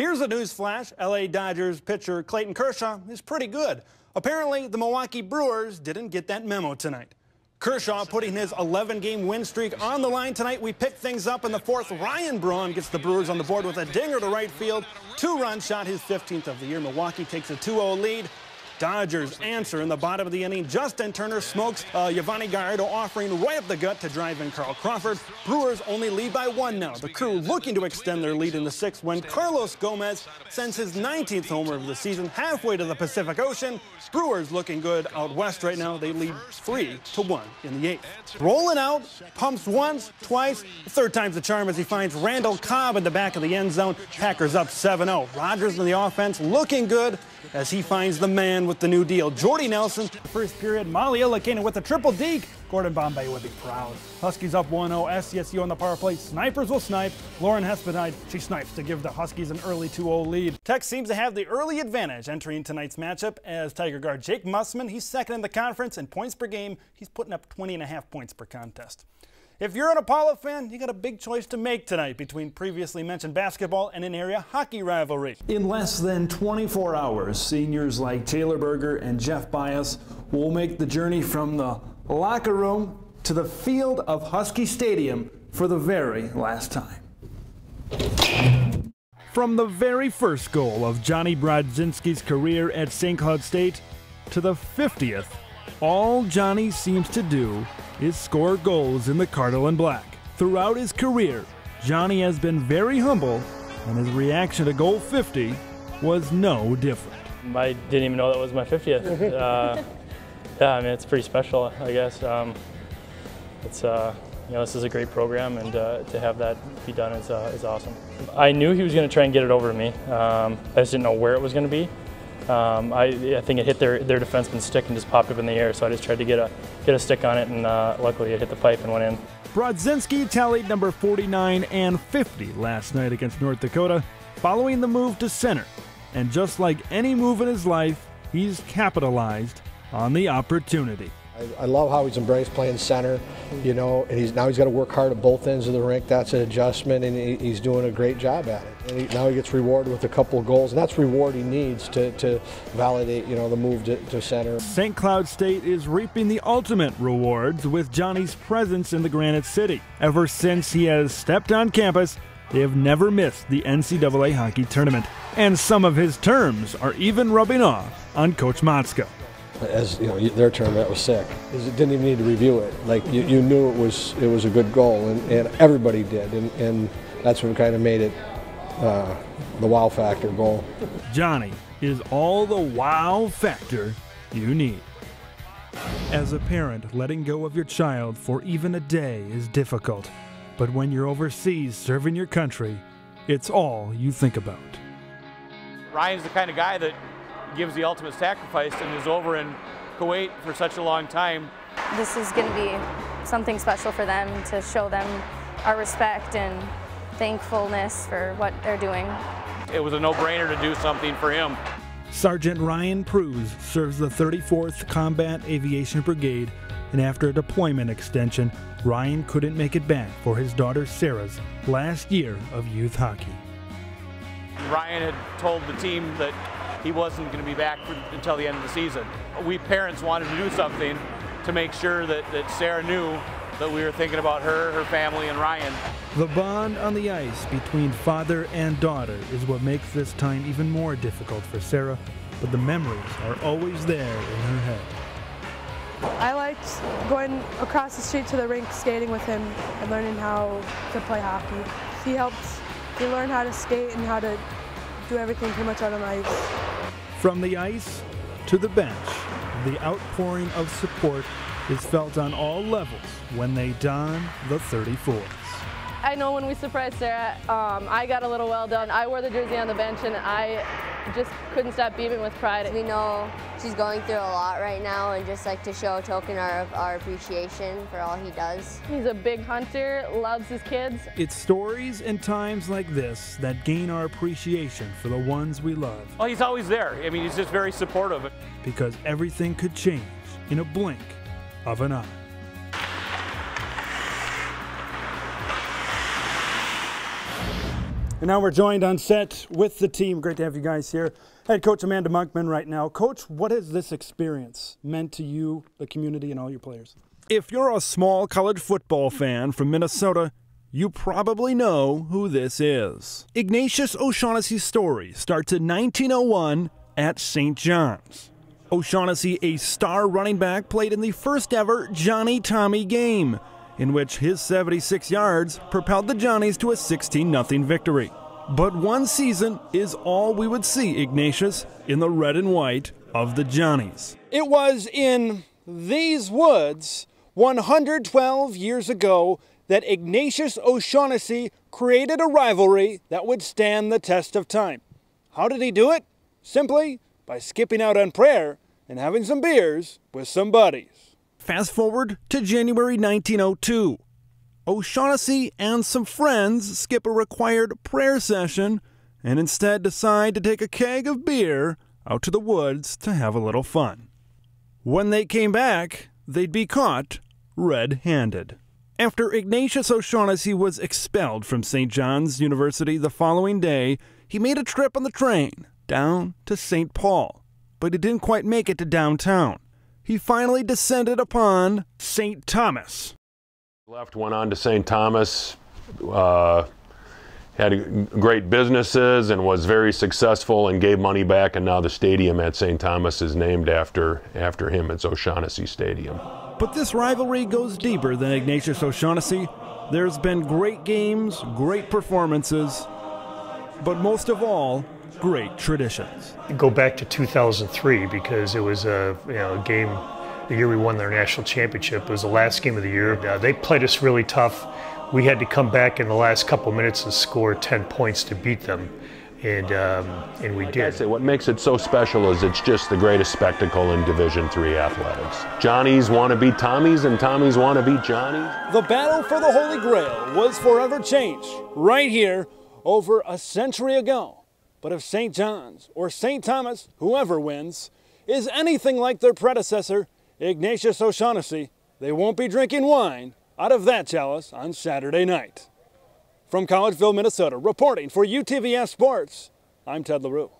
Here's a news flash. LA Dodgers pitcher Clayton Kershaw is pretty good. Apparently, the Milwaukee Brewers didn't get that memo tonight. Kershaw putting his 11-game win streak on the line tonight. We pick things up in the fourth. Ryan Braun gets the Brewers on the board with a dinger to right field. 2-run shot, his 15th of the year. Milwaukee takes a 2-0 lead. Dodgers answer in the bottom of the inning. Justin Turner smokes Yovani Gallardo, offering right up the gut to drive in Carl Crawford. Brewers only lead by 1 now. The Crew looking to extend their lead in the 6th when Carlos Gomez sends his 19th homer of the season halfway to the Pacific Ocean. Brewers looking good out west right now. They lead 3-1 in the 8th. Rolling out, pumps once, twice, third time's the charm as he finds Randall Cobb in the back of the end zone. Packers up 7-0. Rodgers in the offense looking good as he finds the man with the new deal. Jordy Nelson, first period. Molly Illikainen with a triple deke. Gordon Bombay would be proud. Huskies up 1-0. SCSU on the power play. Snipers will snipe. Lauren Hespedide, she snipes to give the Huskies an early 2-0 lead. Tech seems to have the early advantage entering tonight's matchup as Tiger guard Jake Mussman, he's second in the conference in points per game. He's putting up 20.5 points per contest. If you're an Apollo fan, you got a big choice to make tonight between previously mentioned basketball and an area hockey rivalry. In less than 24 hours, seniors like Taylor Berger and Jeff Bias will make the journey from the locker room to the field of Husky Stadium for the very last time. From the very first goal of Johnny Brodzinski's career at St. Cloud State to the 50th, all Johnny seems to do is score goals in the Cardinal and Black. Throughout his career, Johnny has been very humble, and his reaction to goal 50 was no different. I didn't even know that was my 50th. Yeah, I mean, it's pretty special, I guess. It's you know, this is a great program, and to have that be done is awesome. I knew he was going to try and get it over to me. I just didn't know where it was going to be. I think it hit their defenseman's stick and just popped up in the air, so I just tried to get a stick on it, and luckily it hit the pipe and went in. Brodzinski tallied number 49 and 50 last night against North Dakota, following the move to center. And just like any move in his life, he's capitalized on the opportunity. I love how he's embraced playing center, you know, and now he's got to work hard at both ends of the rink. That's an adjustment, and he's doing a great job at it. And now he gets rewarded with a couple of goals, and that's reward he needs to validate, you know, the move to center. St. Cloud State is reaping the ultimate rewards with Johnny's presence in the Granite City. Ever since he has stepped on campus, they have never missed the NCAA hockey tournament, and some of his terms are even rubbing off on Coach Motzko. As you know, their tournament was sick. It didn't even need to review it. Like you knew it was a good goal, and everybody did, and that's what kind of made it the wow factor goal. Johnny is all the wow factor you need. As a parent, letting go of your child for even a day is difficult, but when you're overseas serving your country, it's all you think about. Ryan's the kind of guy that gives the ultimate sacrifice and is over in Kuwait for such a long time. This is going to be something special for them, to show them our respect and thankfulness for what they're doing. It was a no-brainer to do something for him. Sergeant Ryan Pruse serves the 34th Combat Aviation Brigade, and after a deployment extension, Ryan couldn't make it back for his daughter Sarah's last year of youth hockey. Ryan had told the team that he wasn't going to be back until the end of the season. We parents wanted to do something to make sure that Sarah knew that we were thinking about her family, and Ryan. The bond on the ice between father and daughter is what makes this time even more difficult for Sarah, but the memories are always there in her head. I liked going across the street to the rink, skating with him, and learning how to play hockey. He helped me learn how to skate and how to do everything pretty much out on the ice. From the ice to the bench, the outpouring of support is felt on all levels when they don the 34s. I know when we surprised Sarah, I got a little well done. I wore the jersey on the bench, and I just couldn't stop beaming with pride. We know she's going through a lot right now, and just like to show a token of our appreciation for all he does. He's a big hunter, loves his kids. It's stories and times like this that gain our appreciation for the ones we love. Well, he's always there. I mean, he's just very supportive. Because everything could change in a blink of an eye. And now we're joined on set with the team. Great to have you guys here. Head coach Amanda Monkman right now. Coach, what has this experience meant to you, the community, and all your players? If you're a small college football fan from Minnesota, you probably know who this is. Ignatius O'Shaughnessy's story starts in 1901 at St. John's. O'Shaughnessy, a star running back, played in the first ever Johnny-Tommy game, in which his 76 yards propelled the Johnnies to a 16-0 victory. But one season is all we would see Ignatius in the red and white of the Johnnies. It was in these woods 112 years ago that Ignatius O'Shaughnessy created a rivalry that would stand the test of time. How did he do it? Simply by skipping out on prayer and having some beers with some buddies. Fast forward to January 1902. O'Shaughnessy and some friends skip a required prayer session and instead decide to take a keg of beer out to the woods to have a little fun. When they came back, they'd be caught red-handed. After Ignatius O'Shaughnessy was expelled from St. John's University the following day, he made a trip on the train down to St. Paul, but he didn't quite make it to downtown. He finally descended upon St. Thomas. Left, went on to St. Thomas, had great businesses and was very successful and gave money back, and now the stadium at St. Thomas is named after him. It's O'Shaughnessy Stadium. But this rivalry goes deeper than Ignatius O'Shaughnessy. There's been great games, great performances, but most of all, great traditions. Go back to 2003 because it was a game the year we won their national championship. It was the last game of the year. They played us really tough. We had to come back in the last couple minutes and score 10 points to beat them, and we did. I say, what makes it so special is it's just the greatest spectacle in Division III athletics. Johnnies want to beat Tommies, and Tommies want to beat Johnnies. The battle for the Holy Grail was forever changed right here over a century ago. But if St. John's or St. Thomas, whoever wins, is anything like their predecessor, Ignatius O'Shaughnessy, they won't be drinking wine out of that chalice on Saturday night. From Collegeville, Minnesota, reporting for UTVS Sports, I'm Ted Leroux.